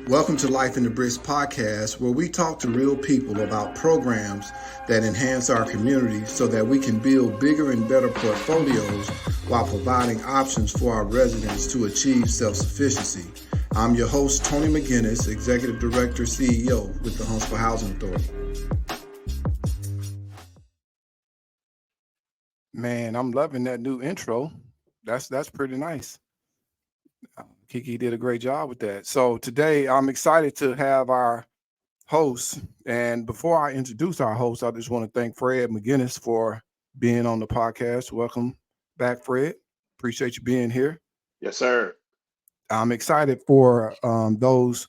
Welcome to Life in the Bricks podcast, where we talk to real people about programs that enhance our community so that we can build bigger and better portfolios while providing options for our residents to achieve self-sufficiency. I'm your host, Tony McGinnis, Executive Director, CEO with the Huntsville Housing Authority. Man, I'm loving that new intro. That's pretty nice. Kiki did a great job with that. So today I'm excited to have our host. And before I introduce our host, I just want to thank Fred McGinnis for being on the podcast. Welcome back, Fred. Appreciate you being here. Yes, sir. I'm excited for those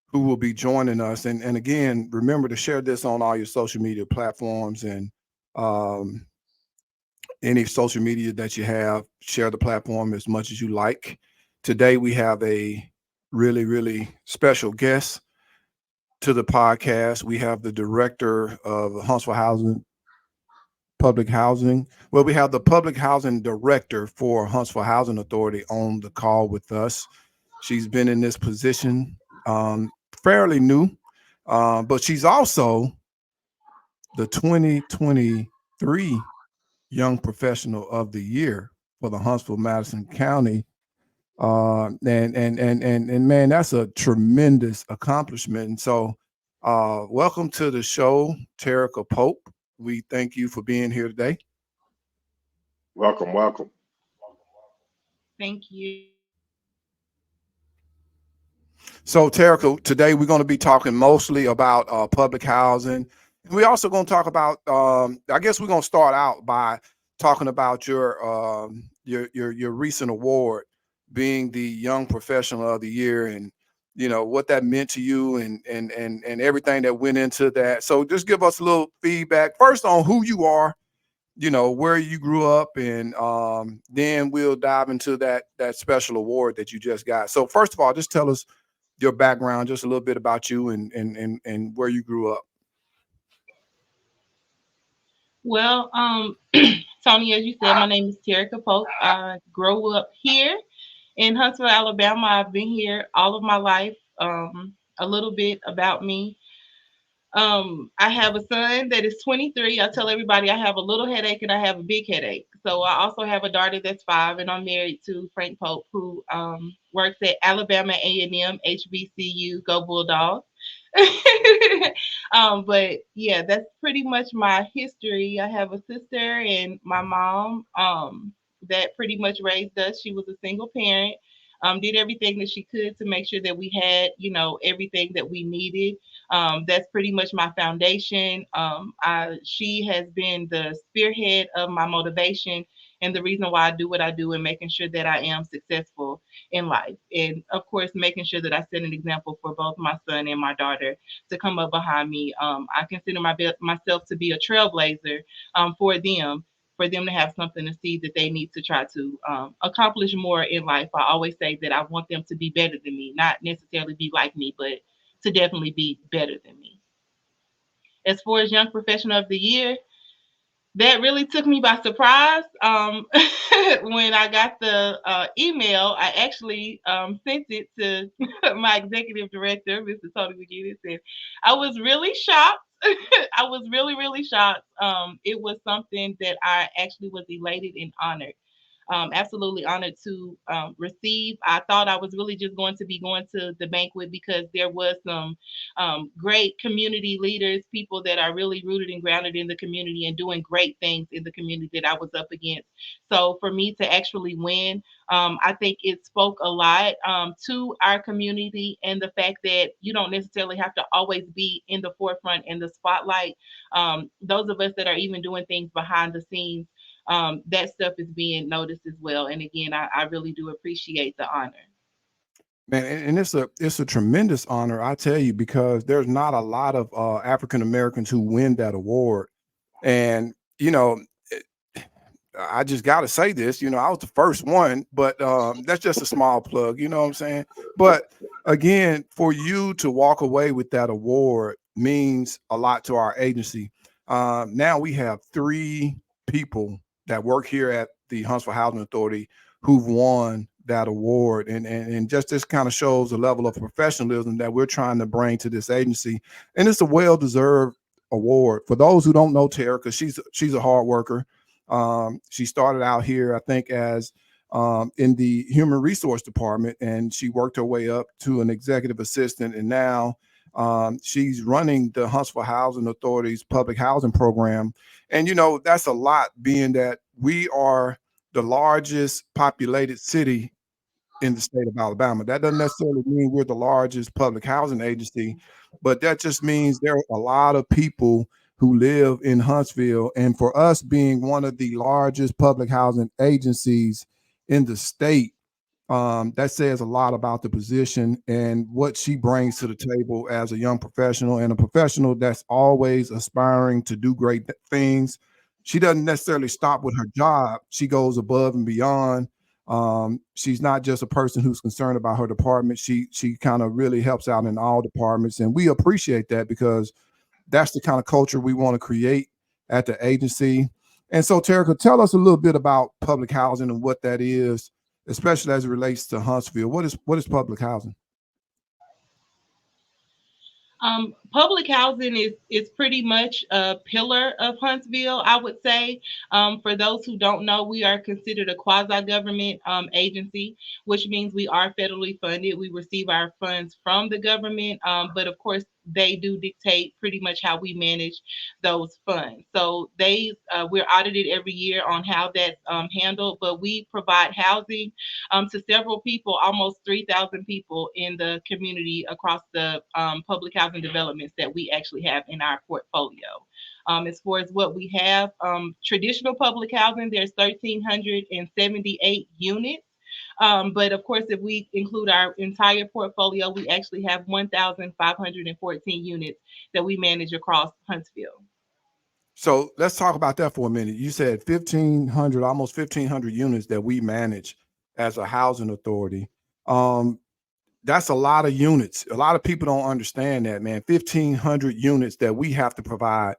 who will be joining us. And again, remember to share this on all your social media platforms and any social media that you have. Share the platform as much as you like. Today, we have a really, really special guest to the podcast. We have the director of Huntsville Public Housing. Well, we have the public housing director for Huntsville Housing Authority on the call with us. She's been in this position fairly new, but she's also the 2023 Young Professional of the Year for the Huntsville-Madison County. And man, that's a tremendous accomplishment. And so welcome to the show, Terica Pope. We thank you for being here today. Welcome. Thank you. So Terica, today we're going to be talking mostly about public housing. And we're also going to talk about, I guess we're going to start out by talking about your recent award, being the Young Professional of the Year, and you know what that meant to you and everything that went into that. So just give us a little feedback first on who you are, you know, where you grew up, and then we'll dive into that special award that you just got. So first of all, just tell us your background, just a little bit about you and where you grew up. Well, Tony, as you said, my name is Terica Pope. I grew up here in Huntsville, Alabama. I've been here all of my life. A little bit about me. I have a son that is 23. I tell everybody I have a little headache and I have a big headache. So I also have a daughter that's 5, and I'm married to Frank Pope, who works at Alabama A&M HBCU. Go Bulldogs. But yeah, that's pretty much my history. I have a sister and my mom that pretty much raised us. She was a single parent, did everything that she could to make sure that we had, you know, everything that we needed. That's pretty much my foundation. She has been the spearhead of my motivation and the reason why I do what I do, and making sure that I am successful in life. And of course, making sure that I set an example for both my son and my daughter to come up behind me. I consider myself to be a trailblazer for them to have something to see that they need to try to accomplish more in life. I always say that I want them to be better than me, not necessarily be like me, but to definitely be better than me. As far as Young Professional of the Year, that really took me by surprise. When I got the email, I actually sent it to my executive director, Mr. Tony McGinnis, and I was really shocked. I was really, really shocked. It was something that I actually was elated and honored. Absolutely honored to receive. I thought I was really just going to be going to the banquet because there was some great community leaders, people that are really rooted and grounded in the community and doing great things in the community that I was up against. So for me to actually win, I think it spoke a lot to our community, and the fact that you don't necessarily have to always be in the forefront in the spotlight. Those of us that are even doing things behind the scenes, that stuff is being noticed as well. And again, I really do appreciate the honor. Man, and it's a tremendous honor, I tell you, because there's not a lot of African Americans who win that award. And you know, I just got to say this, you know, I was the first one, but that's just a small plug, you know what I'm saying? But again, for you to walk away with that award means a lot to our agency. Now we have 3 people that work here at the Huntsville Housing Authority who've won that award. And just this kind of shows the level of professionalism that we're trying to bring to this agency. And it's a well-deserved award. For those who don't know Terica, she's a hard worker. She started out here, I think, as in the human resource department, and she worked her way up to an executive assistant. And now she's running the Huntsville Housing Authority's public housing program. And, that's a lot, being that we are the largest populated city in the state of Alabama. That doesn't necessarily mean we're the largest public housing agency, but that just means there are a lot of people who live in Huntsville. And for us being one of the largest public housing agencies in the state, that says a lot about the position and what she brings to the table as a young professional, and a professional that's always aspiring to do great things. She doesn't necessarily stop with her job. She goes above and beyond. She's not just a person who's concerned about her department. She kind of really helps out in all departments, and we appreciate that, because that's the kind of culture we want to create at the agency. And so, Terica, tell us a little bit about public housing and what that is, especially as it relates to Huntsville. What is public housing? Public housing is pretty much a pillar of Huntsville, I would say. For those who don't know, we are considered a quasi-government agency, which means we are federally funded. We receive our funds from the government, but of course, they do dictate pretty much how we manage those funds. So we're audited every year on how that's handled, but we provide housing to several people, almost 3,000 people in the community across the public housing developments that we actually have in our portfolio. As far as what we have, traditional public housing, there's 1,378 units. But of course, if we include our entire portfolio, we actually have 1,514 units that we manage across Huntsville. So let's talk about that for a minute. You said 1,500, almost 1,500 units that we manage as a housing authority. That's a lot of units. A lot of people don't understand that, man. 1,500 units that we have to provide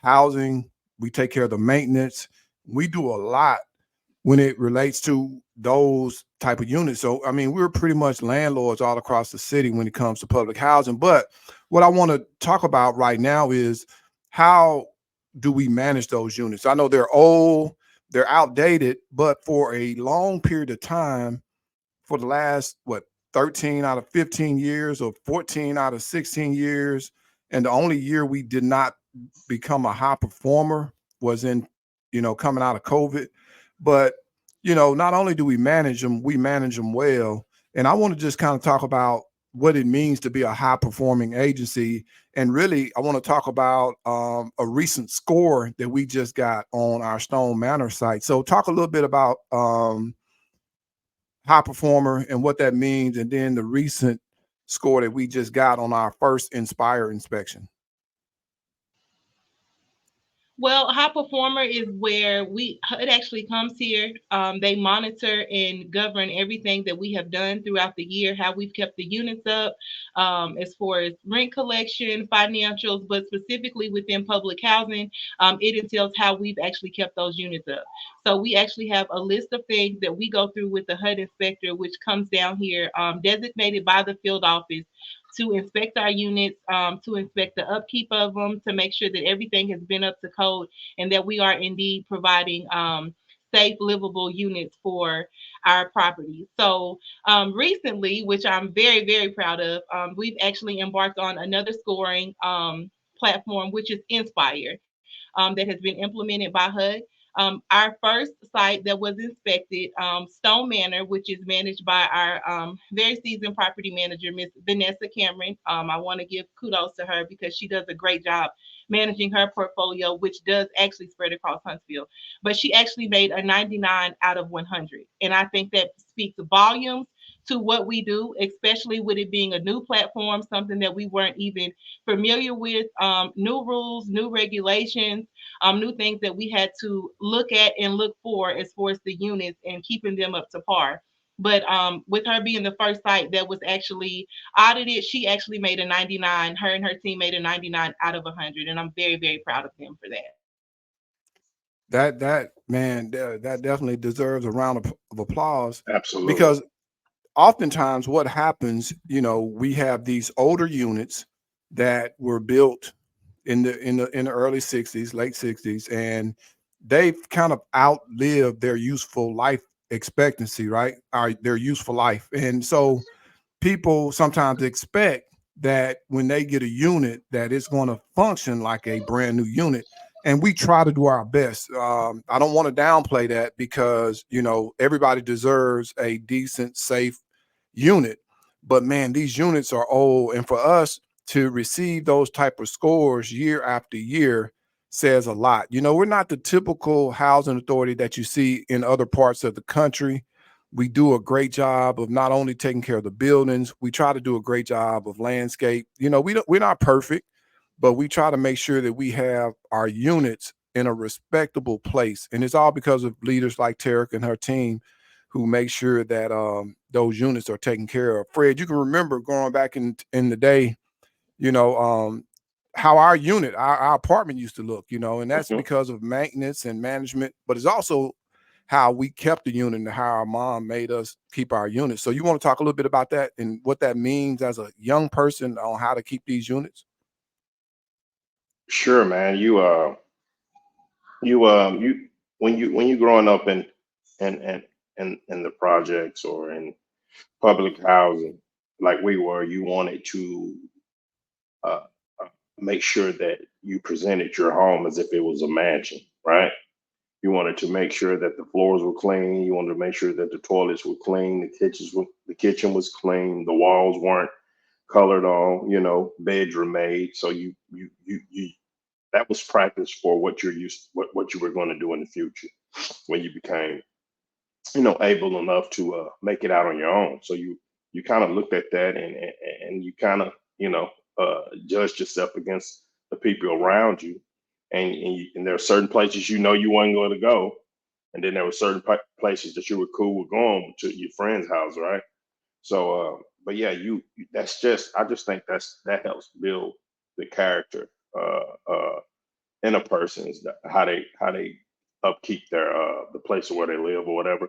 housing. We take care of the maintenance. We do a lot when it relates to those type of units. So, I mean, we're pretty much landlords all across the city when it comes to public housing. But what I want to talk about right now is, how do we manage those units? I know they're old, they're outdated, but for a long period of time, for the last, 13 out of 15 years or 14 out of 16 years, and the only year we did not become a high performer was in, coming out of COVID. But, not only do we manage them well. And I want to just kind of talk about what it means to be a high performing agency. And really, I want to talk about a recent score that we just got on our Stone Manor site. So talk a little bit about high performer and what that means, and then the recent score that we just got on our first Inspire inspection. Well, high performer is where it actually comes here. They monitor and govern everything that we have done throughout the year, how we've kept the units up, as far as rent collection, financials, but specifically within public housing, it entails how we've actually kept those units up. So we actually have a list of things that we go through with the HUD inspector, which comes down here, designated by the field office to inspect our units, to inspect the upkeep of them, to make sure that everything has been up to code and that we are indeed providing safe, livable units for our properties. So recently, which I'm very, very proud of, we've actually embarked on another scoring platform, which is Inspire, that has been implemented by HUD. Our first site that was inspected, Stone Manor, which is managed by our very seasoned property manager, Miss Vanessa Cameron. I want to give kudos to her because she does a great job managing her portfolio, which does actually spread across Huntsville. But she actually made a 99 out of 100. And I think that speaks volumes to what we do, especially with it being a new platform, something that we weren't even familiar with, new rules, new regulations, new things that we had to look at and look for as far as the units and keeping them up to par. But with her being the first site that was actually audited, she actually made a 99. Her and her team made a 99 out of 100. And I'm very, very proud of them for that. That man, that definitely deserves a round of applause, Absolutely. because oftentimes what happens, we have these older units that were built in the early 60s, late 60s, and they've kind of outlived their useful life expectancy, right? Their useful life. And so people sometimes expect that when they get a unit that it's going to function like a brand new unit, and we try to do our best. I don't want to downplay that, because everybody deserves a decent, safe unit, but man, these units are old, and for us to receive those type of scores year after year says a lot. We're not the typical housing authority that you see in other parts of the country. We do a great job of not only taking care of the buildings, we try to do a great job of landscape. We're not perfect, but we try to make sure that we have our units in a respectable place. And it's all because of leaders like Terica and her team, who make sure that those units are taken care of. Fred, you can remember going back in the day, you know, um, how our unit, our apartment used to look, and that's Mhm. because of maintenance and management, but it's also how we kept the unit and how our mom made us keep our units. So you want to talk a little bit about that and what that means as a young person on how to keep these units? Sure, man. You when you growing up in the projects or in public housing like we were, you wanted to uh, make sure that you presented your home as if it was a mansion, right? You wanted to make sure that the floors were clean. You wanted to make sure that the toilets were clean, the kitchen was clean, the walls weren't colored on, bedroom made. So you that was practice for what you were going to do in the future when you became able enough to make it out on your own. So you kind of looked at that and you kind of judged yourself against the people around you, and there are certain places you weren't going to go, and then there were certain places that you were cool with going to your friend's house, right? So, but yeah, that's just I just think that helps build the character in a person's how they upkeep their the place where they live or whatever,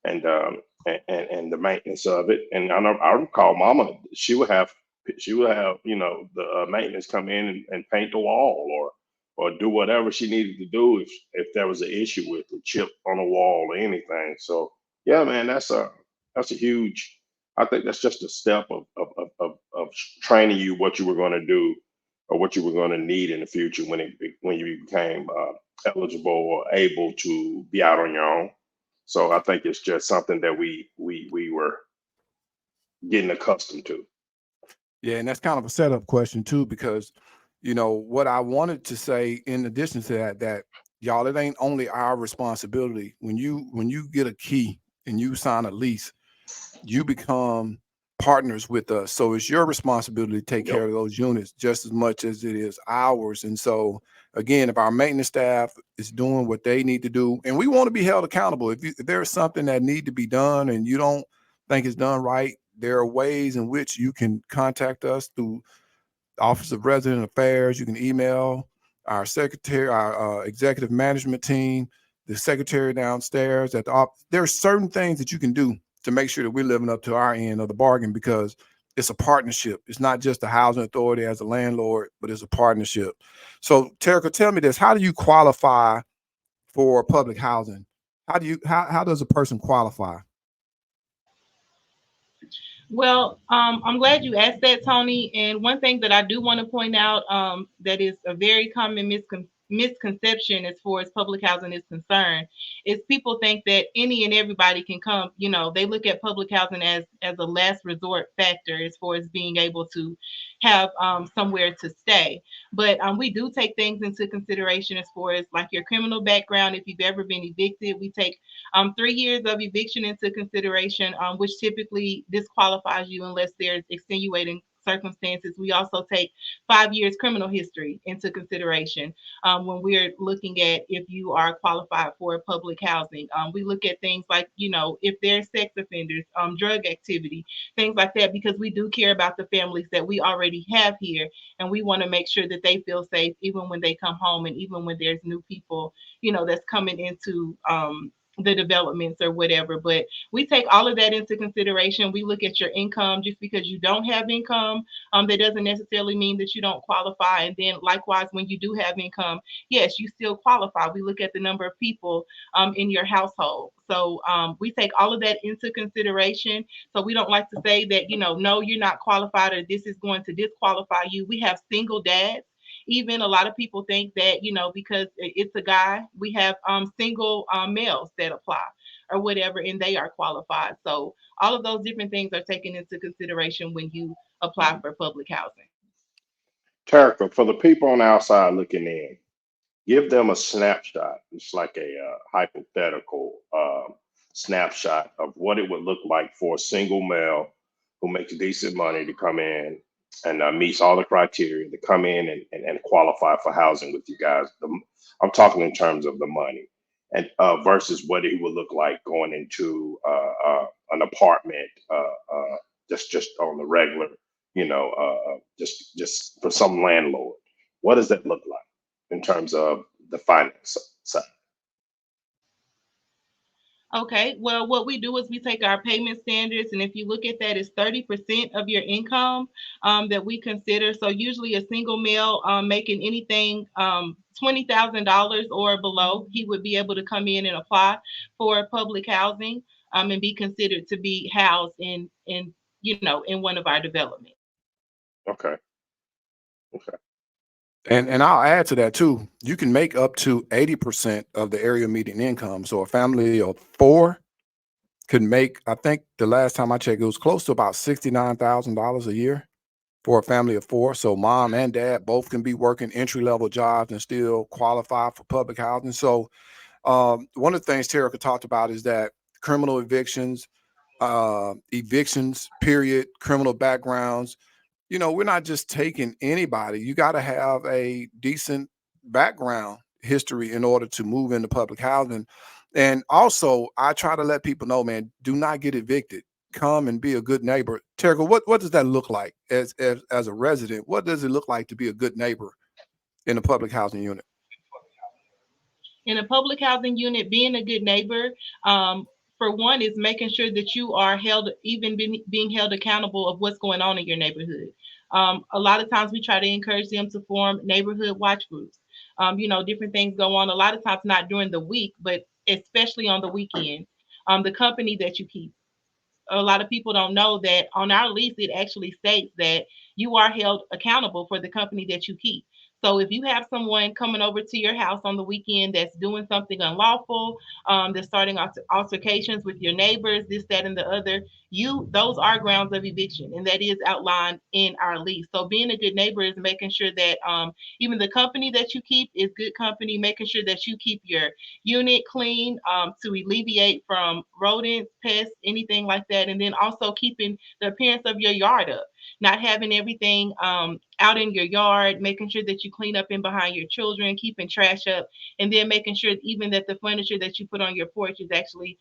and the maintenance of it. And I recall Mama, she would have the maintenance come in and paint the wall or do whatever she needed to do if there was an issue with the chip on the wall or anything. So yeah, man, that's a huge. I think that's just a step of training you what you were going to do or what you were going to need in the future when you became eligible or able to be out on your own. So I think it's just something that we were getting accustomed to. Yeah, and that's kind of a setup question too, because what I wanted to say in addition to that, that y'all, it ain't only our responsibility. When you get a key and you sign a lease, you become partners with us. So it's your responsibility to take Yep. care of those units just as much as it is ours. And so again, if our maintenance staff is doing what they need to do, and we want to be held accountable, if there's something that need to be done and you don't think it's done right, there are ways in which you can contact us through Office of Resident Affairs. You can email our secretary, our executive management team, the secretary downstairs at the office. There are certain things that you can do to make sure that we're living up to our end of the bargain, because it's a partnership. It's not just the housing authority as a landlord, but it's a partnership. So, Terica, tell me this: how do you qualify for public housing? How does a person qualify? Well, I'm glad you asked that, Tony. And one thing that I do want to point out, that is a very common misconception as far as public housing is concerned, is people think that any and everybody can come. They look at public housing as a last resort factor as far as being able to have somewhere to stay. But we do take things into consideration as far as like your criminal background. If you've ever been evicted, we take 3 years of eviction into consideration, which typically disqualifies you unless there's extenuating circumstances. We also take 5 years criminal history into consideration when we're looking at if you are qualified for public housing. We look at things like, if they're sex offenders, drug activity, things like that, because we do care about the families that we already have here, and we want to make sure that they feel safe even when they come home, and even when there's new people, that's coming into the developments or whatever. But we take all of that into consideration. We look at your income. Just because you don't have income, that doesn't necessarily mean that you don't qualify. And then likewise, when you do have income, yes, you still qualify. We look at the number of people in your household. So we take all of that into consideration. So we don't like to say that, no, you're not qualified, or this is going to disqualify you. We have single dads. Even a lot of people think that, because it's a guy, we have single males that apply or whatever, and they are qualified. So all of those different things are taken into consideration when you apply for public housing. Terica, for the people on the outside looking in, give them a snapshot. It's like a hypothetical snapshot of what it would look like for a single male who makes decent money to come in and meets all the criteria to come in and qualify for housing with you guys. I'm talking in terms of the money, and versus what it would look like going into an apartment, just on the regular, just for some landlord. What does that look like in terms of the finance side? Okay, well, what we do is we take our payment standards, and if you look at that, it's 30% of your income that we consider. So usually a single male making anything $20,000 or below, he would be able to come in and apply for public housing and be considered to be housed in one of our developments. Okay. Okay. And I'll add to that too. You can make up to 80% of the area median income. So a family of four could make, I think the last time I checked, it was close to about $69,000 a year for a family of four. So mom and dad both can be working entry-level jobs and still qualify for public housing. So one of the things Terica talked about is that criminal evictions, period, criminal backgrounds. We're not just taking anybody. You got to have a decent background history in order to move into public housing. And also, I try to let people know, man, do not get evicted. Come and be a good neighbor. Terica, what does that look like as a resident? What does it look like to be a good neighbor in a public housing unit? In a public housing unit, being a good neighbor, for one, is making sure that you are held, even being held accountable of what's going on in your neighborhood. A lot of times we try to encourage them to form neighborhood watch groups. Different things go on. A lot of times not during the week, but especially on the weekend. The company that you keep. A lot of people don't know that on our lease, it actually states that you are held accountable for the company that you keep. So if you have someone coming over to your house on the weekend that's doing something unlawful, that's starting altercations with your neighbors, this, that, and the other, those are grounds of eviction, and that is outlined in our lease. So being a good neighbor is making sure that even the company that you keep is good company, making sure that you keep your unit clean to alleviate from rodents, pests, anything like that, and then also keeping the appearance of your yard up, not having everything out in your yard, making sure that you clean up in behind your children, keeping trash up, and then making sure even that the furniture that you put on your porch is actually,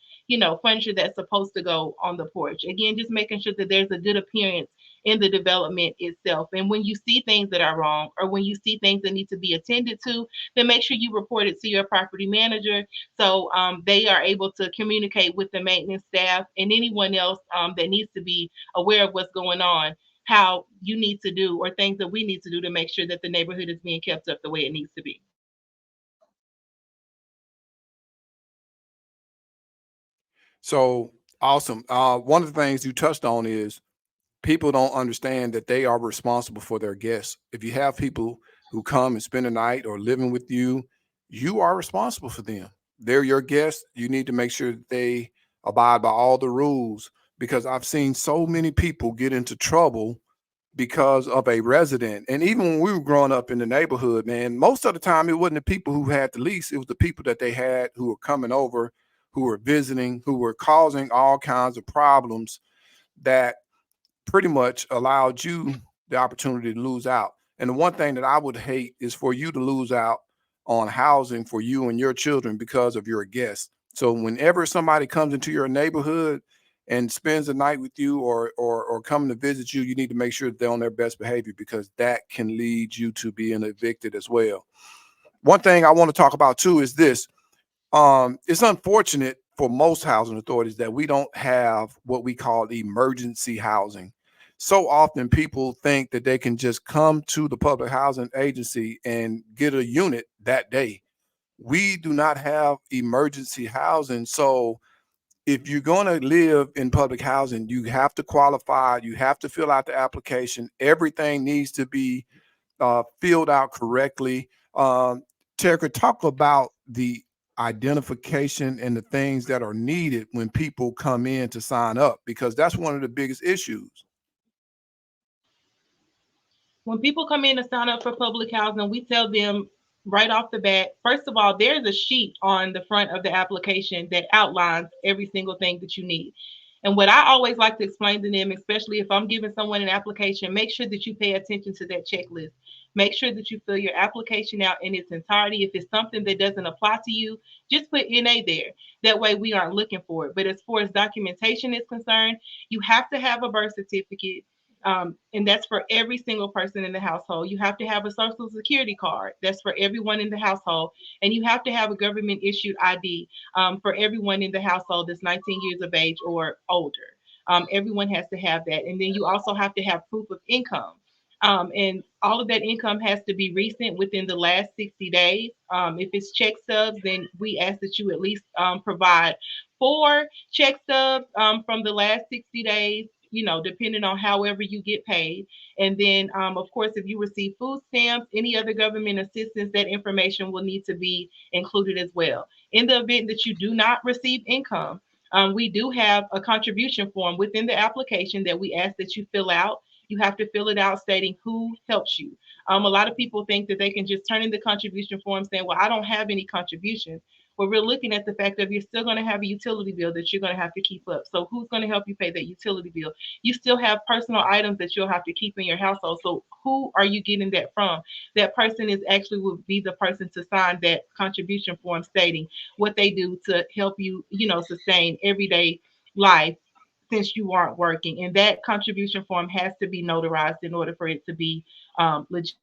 furniture that's supposed to go on the porch. Again, just making sure that there's a good appearance in the development itself. And when you see things that are wrong, or when you see things that need to be attended to, then make sure you report it to your property manager, so they are able to communicate with the maintenance staff and anyone else that needs to be aware of what's going on, how you need to do, or things that we need to do to make sure that the neighborhood is being kept up the way it needs to be. So awesome. One of the things you touched on is people don't understand that they are responsible for their guests. If you have people who come and spend a night or living with you, you are responsible for them. They're your guests. You need to make sure that they abide by all the rules, because I've seen so many people get into trouble because of a resident. And even when we were growing up in the neighborhood, man, most of the time it wasn't the people who had the lease. It was the people that they had who were coming over, who were visiting, who were causing all kinds of problems that pretty much allowed you the opportunity to lose out. And the one thing that I would hate is for you to lose out on housing for you and your children because of your guests. So whenever somebody comes into your neighborhood and spends the night with you or come to visit you, you need to make sure that they're on their best behavior, because that can lead you to being evicted as well. One thing I want to talk about too is this. It's unfortunate for most housing authorities that we don't have what we call emergency housing. So often people think that they can just come to the public housing agency and get a unit that day. We do not have emergency housing. So if you're going to live in public housing, you have to qualify, you have to fill out the application. Everything needs to be filled out correctly. Terica, talk about the identification and the things that are needed when people come in to sign up, because that's one of the biggest issues. When people come in to sign up for public housing, we tell them right off the bat, first of all, there's a sheet on the front of the application that outlines every single thing that you need. And what I always like to explain to them, especially if I'm giving someone an application, make sure that you pay attention to that checklist. Make sure that you fill your application out in its entirety. If it's something that doesn't apply to you, just put NA there. That way we aren't looking for it. But as far as documentation is concerned, you have to have a birth certificate. And that's for every single person in the household. You have to have a social security card. That's for everyone in the household. And you have to have a government issued ID for everyone in the household that's 19 years of age or older. Everyone has to have that. And then you also have to have proof of income. And all of that income has to be recent within the last 60 days. If it's check stubs, then we ask that you at least provide 4 check stubs from the last 60 days, depending on however you get paid. And then, of course, if you receive food stamps, any other government assistance, that information will need to be included as well. In the event that you do not receive income, we do have a contribution form within the application that we ask that you fill out. You have to fill it out stating who helps you. A lot of people think that they can just turn in the contribution form saying, well, I don't have any contributions. Well, we're looking at the fact that you're still going to have a utility bill that you're going to have to keep up. So who's going to help you pay that utility bill? You still have personal items that you'll have to keep in your household. So who are you getting that from? That person is actually would be the person to sign that contribution form stating what they do to help you, sustain everyday life since you aren't working. And that contribution form has to be notarized in order for it to be legit.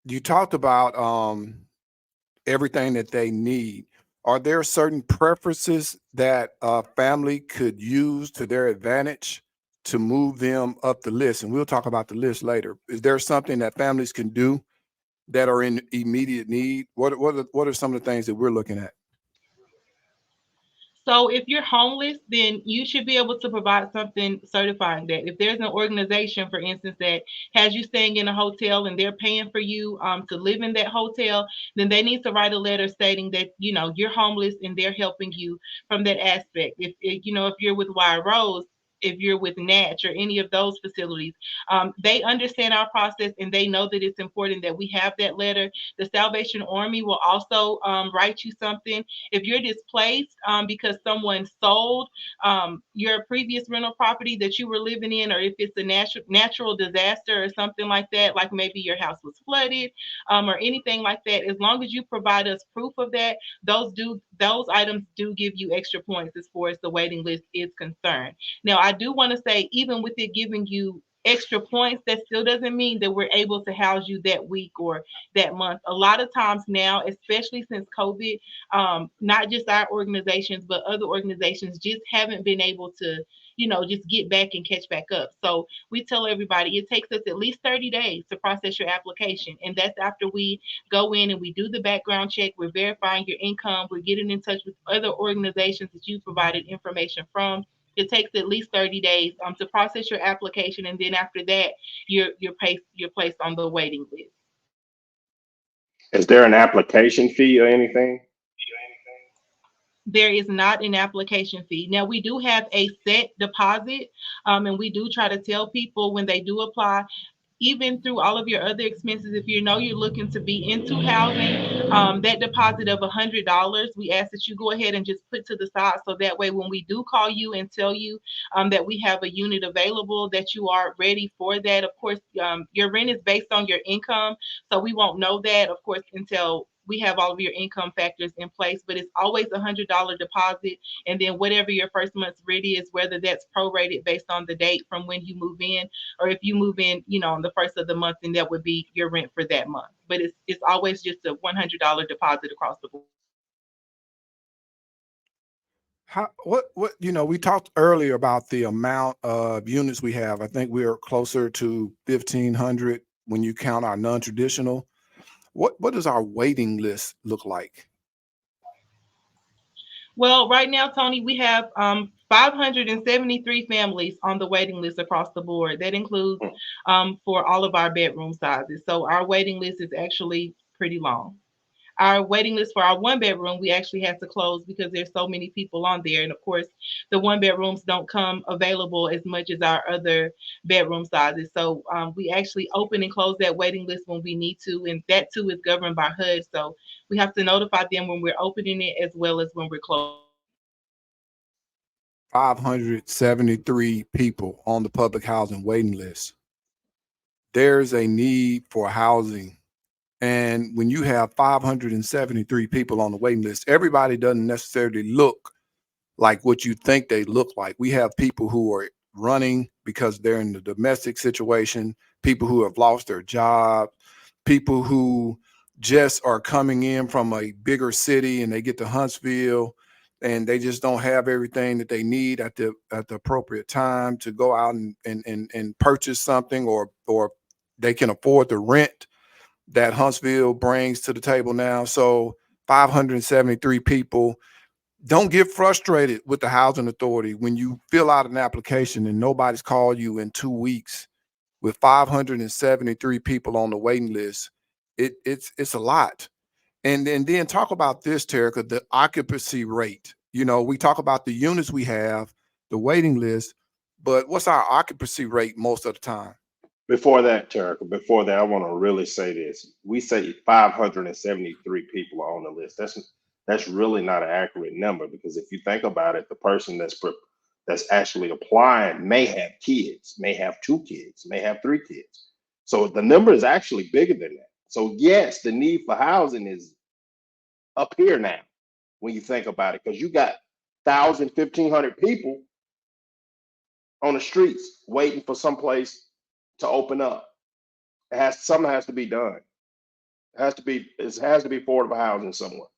You talked about everything that they need. Are there certain preferences that a family could use to their advantage to move them up the list? And we'll talk about the list later. Is there something that families can do that are in immediate need? What are some of the things that we're looking at? So if you're homeless, then you should be able to provide something certifying that. If there's an organization, for instance, that has you staying in a hotel and they're paying for you to live in that hotel, then they need to write a letter stating that you're homeless and they're helping you from that aspect. If you're with Wire Rose, if you're with Natch or any of those facilities, they understand our process and they know that it's important that we have that letter. The Salvation Army will also write you something. If you're displaced because someone sold your previous rental property that you were living in, or if it's a natural disaster or something like that, like maybe your house was flooded or anything like that, as long as you provide us proof of that, those items do give you extra points as far as the waiting list is concerned. Now, I do want to say, even with it giving you extra points, that still doesn't mean that we're able to house you that week or that month. A lot of times now, especially since COVID, not just our organizations, but other organizations just haven't been able to, just get back and catch back up. So we tell everybody it takes us at least 30 days to process your application. And that's after we go in and we do the background check, we're verifying your income, we're getting in touch with other organizations that you provided information from. It takes at least 30 days to process your application, and then after that, you're placed on the waiting list. Is there an application fee or anything? There is not an application fee. Now, we do have a set deposit, and we do try to tell people when they do apply, even through all of your other expenses, if you know you're looking to be into housing, that deposit of $100, we ask that you go ahead and just put to the side, so that way when we do call you and tell you that we have a unit available, that you are ready for that. Of course, your rent is based on your income, so we won't know that, of course, until we have all of your income factors in place. But it's always $100 deposit, and then whatever your first month's rent is, whether that's prorated based on the date from when you move in, or if you move in, on the first of the month, then that would be your rent for that month. But it's always just a $100 deposit across the board. How, what, we talked earlier about the amount of units we have. I think we're closer to 1,500 when you count our non-traditional. What does our waiting list look like? Well, right now, Tony, we have 573 families on the waiting list across the board. That includes for all of our bedroom sizes. So our waiting list is actually pretty long. Our waiting list for our one bedroom, we actually had to close because there's so many people on there. And of course, the one bedrooms don't come available as much as our other bedroom sizes. So we actually open and close that waiting list when we need to. And that too is governed by HUD. So we have to notify them when we're opening it as well as when we're closing. 573 people on the public housing waiting list. There's a need for housing. And when you have 573 people on the waiting list, everybody doesn't necessarily look like what you think they look like. We have people who are running because they're in the domestic situation, people who have lost their job, people who just are coming in from a bigger city and they get to Huntsville and they just don't have everything that they need at the appropriate time to go out and purchase something, or they can afford the rent that Huntsville brings to the table now. So 573 people. Don't get frustrated with the housing authority when you fill out an application and nobody's called you in 2 weeks. With 573 people on the waiting list, it's a lot. And then talk about this, Terica, the occupancy rate. We talk about the units we have, the waiting list, but what's our occupancy rate most of the time? Before that, Terica, I want to really say this. We say 573 people are on the list. That's really not an accurate number, because if you think about it, the person that's actually applying may have kids, may have 2 kids, may have 3 kids. So the number is actually bigger than that. So yes, the need for housing is up here now when you think about it, because you got 1,000, 1,500 people on the streets waiting for someplace to open up. Something has to be done. It has to be affordable housing somewhere.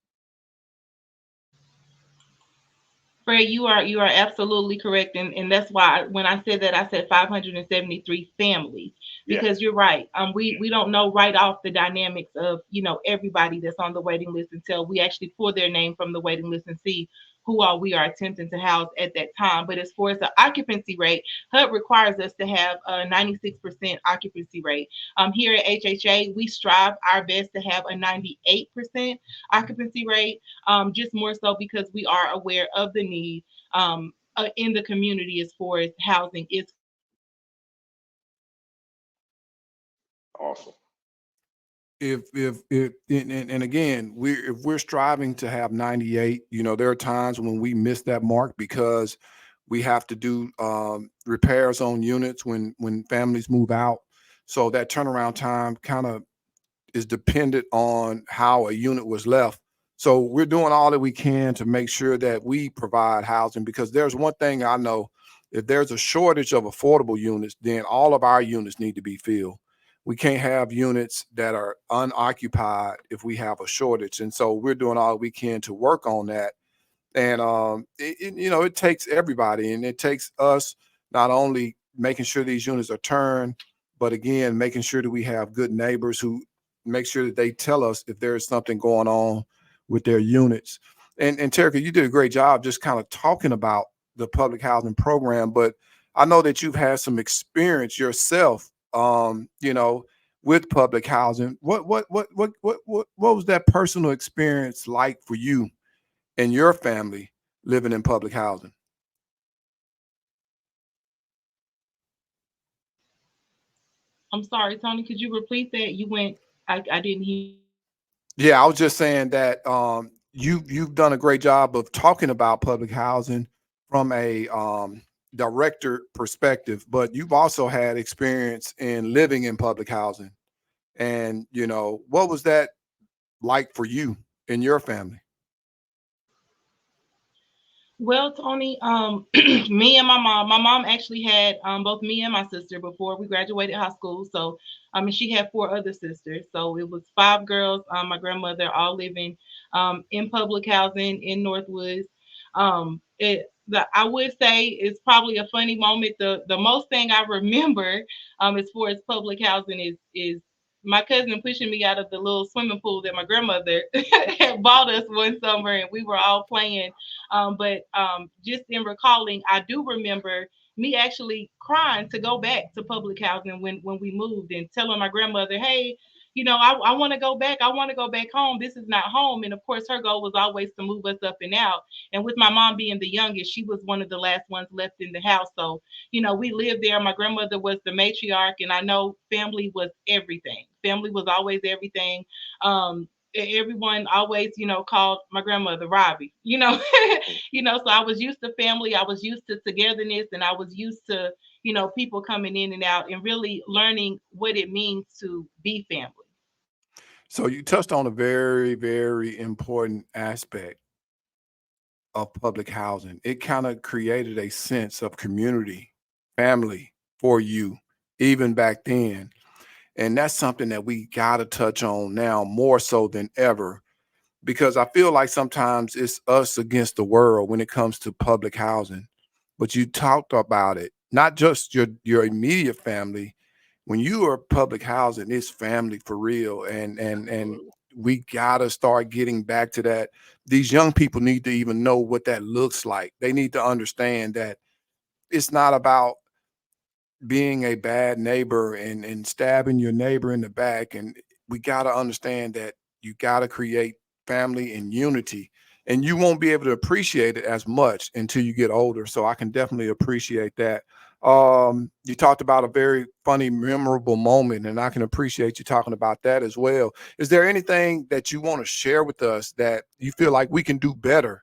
Fred, you are absolutely correct, and that's why when I said that, I said 573 families, because you're right. We don't know right off the dynamics of everybody that's on the waiting list until we actually pull their name from the waiting list and see who all we are attempting to house at that time. But as far as the occupancy rate, HUD requires us to have a 96% occupancy rate. Here at HHA, we strive our best to have a 98% occupancy rate, just more so because we are aware of the need in the community as far as housing is. Awesome. If and again, if we're striving to have 98, there are times when we miss that mark because we have to do repairs on units when families move out. So that turnaround time kind of is dependent on how a unit was left. So we're doing all that we can to make sure that we provide housing, because there's one thing I know: if there's a shortage of affordable units, then all of our units need to be filled. We can't have units that are unoccupied if we have a shortage. And so we're doing all we can to work on that. And it takes everybody, and it takes us not only making sure these units are turned, but again, making sure that we have good neighbors who make sure that they tell us if there's something going on with their units. And Terica, you did a great job just kind of talking about the public housing program, but I know that you've had some experience yourself, with public housing. What was that personal experience like for you and your family living in public housing? I'm sorry, Tony, could you repeat that? You went, I didn't hear. Yeah, I was just saying that you've done a great job of talking about public housing from a director perspective, but you've also had experience in living in public housing. And what was that like for you and your family? Well, Tony, me and my mom actually had both me and my sister before we graduated high school. So, and she had four other sisters. So it was five girls. My grandmother all living in public housing in Northwoods. I would say it's probably a funny moment. The most thing I remember as far as public housing is my cousin pushing me out of the little swimming pool that my grandmother had bought us one summer, and we were all playing. But just in recalling, I do remember me actually crying to go back to public housing when we moved, and telling my grandmother, "Hey, I want to go back. I want to go back home. This is not home." And of course, her goal was always to move us up and out. And with my mom being the youngest, she was one of the last ones left in the house. So, we lived there. My grandmother was the matriarch, and I know family was everything. Family was always everything. Everyone always, called my grandmother Robbie, so I was used to family, I was used to togetherness, and I was used to, people coming in and out and really learning what it means to be family. So you touched on a very, very important aspect of public housing. It kind of created a sense of community, family for you, even back then. And that's something that we got to touch on now more so than ever, because I feel like sometimes it's us against the world when it comes to public housing. But you talked about it, not just your immediate family. When you are public housing, it's family for real. And Absolutely. we gotta start getting back to that. These young people need to even know what that looks like. They need to understand that it's not about being a bad neighbor and stabbing your neighbor in the back. And we got to understand that you got to create family and unity, and you won't be able to appreciate it as much until you get older. So I can definitely appreciate that. You talked about a very funny, memorable moment, and I can appreciate you talking about that as well. Is there anything that you want to share with us that you feel like we can do better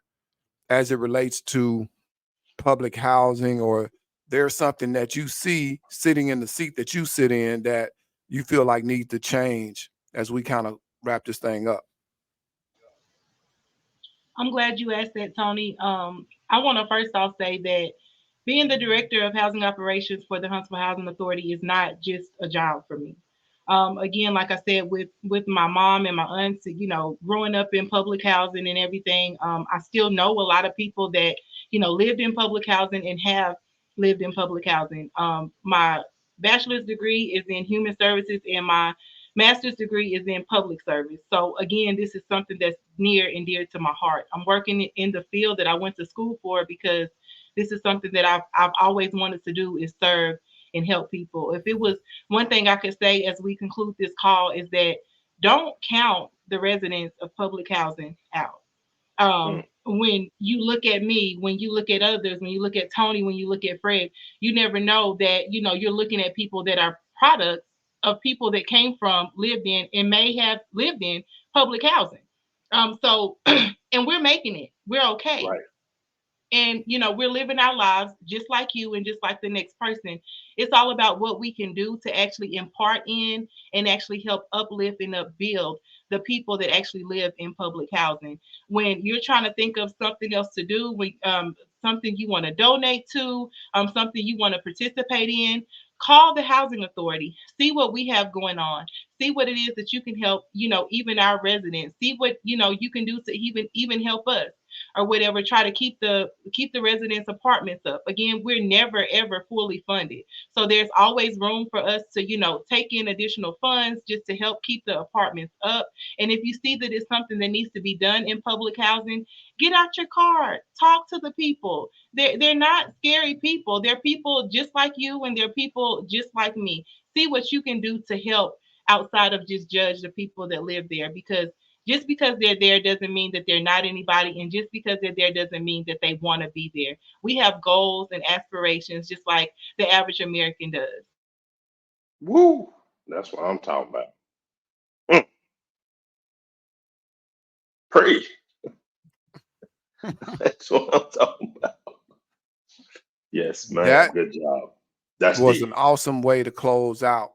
as it relates to public housing, or there's something that you see sitting in the seat that you sit in that you feel like needs to change as we kind of wrap this thing up? I'm glad you asked that, Tony. I want to first off say that being the director of housing operations for the Huntsville Housing Authority is not just a job for me. Again, like I said, with my mom and my aunts, growing up in public housing and everything, I still know a lot of people that lived in public housing and have lived in public housing. My bachelor's degree is in human services, and my master's degree is in public service. So again, this is something that's near and dear to my heart. I'm working in the field that I went to school for because this is something that I've always wanted to do, is serve and help people. If it was one thing I could say as we conclude this call, is that don't count the residents of public housing out. Mm. When you look at me, when you look at others, when you look at Tony, when you look at Fred, you never know that you're looking at people that are products of people that came from, lived in, and may have lived in public housing. So and we're making it. We're okay. Right. And we're living our lives just like you and just like the next person. It's all about what we can do to actually impart in and actually help uplift and upbuild the people that actually live in public housing. When you're trying to think of something else to do, something you want to donate to, something you want to participate in, call the housing authority. See what we have going on. See what it is that you can help, even our residents. See what you can do to even help us or whatever. Try to keep the residents apartments up. Again, we're never ever fully funded, so there's always room for us to take in additional funds just to help keep the apartments up. And if you see that it's something that needs to be done in public housing, get out your card, talk to the people. They're not scary people. They're people just like you, and they're people just like me. See what you can do to help outside of just judge the people that live there, because just because they're there doesn't mean that they're not anybody, and just because they're there doesn't mean that they want to be there. We have goals and aspirations just like the average American does. Woo. That's what I'm talking about. Mm. Preach. That's what I'm talking about. Yes, man. That Good job. That's was deep. an awesome way to close out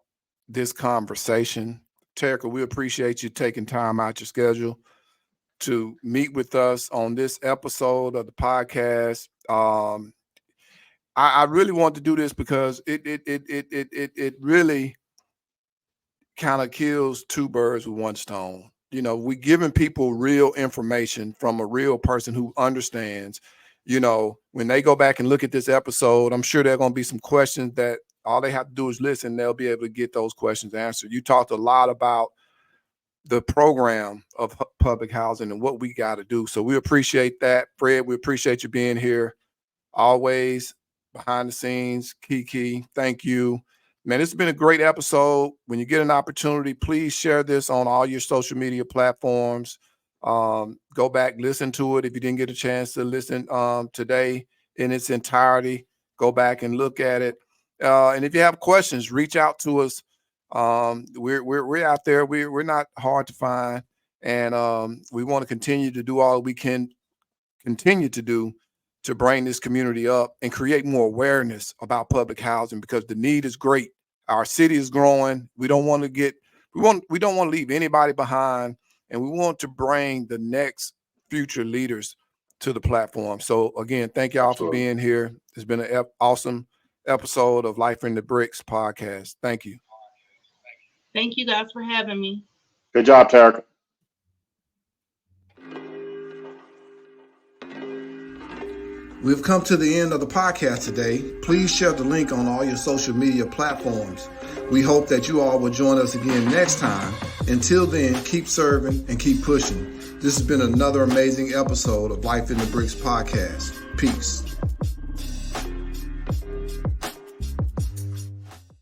this conversation. Terica, we appreciate you taking time out your schedule to meet with us on this episode of the podcast. I really want to do this because it really kind of kills two birds with one stone. You know, we're giving people real information from a real person who understands. You know, when they go back and look at this episode, I'm sure there are going to be some questions that all they have to do is listen. They'll be able to get those questions answered. You talked a lot about the program of public housing and what we got to do. So we appreciate that. Fred, we appreciate you being here. Always behind the scenes. Kiki, thank you. Man, it's been a great episode. When you get an opportunity, please share this on all your social media platforms. Go back, listen to it. If you didn't get a chance to listen today in its entirety, go back and look at it. And if you have questions, reach out to us. We're out there. We're not hard to find, and we want to continue to do all we can continue to do to bring this community up and create more awareness about public housing, because the need is great. Our city is growing. We don't want to leave anybody behind, and we want to bring the next future leaders to the platform. So again, thank y'all for being here. It's been an awesome episode of Life in the Bricks podcast. Thank you. Thank you guys for having me. Good job, Terica. We've come to the end of the podcast today. Please share the link on all your social media platforms. We hope that you all will join us again next time. Until then, keep serving and keep pushing. This has been another amazing episode of Life in the Bricks podcast. Peace.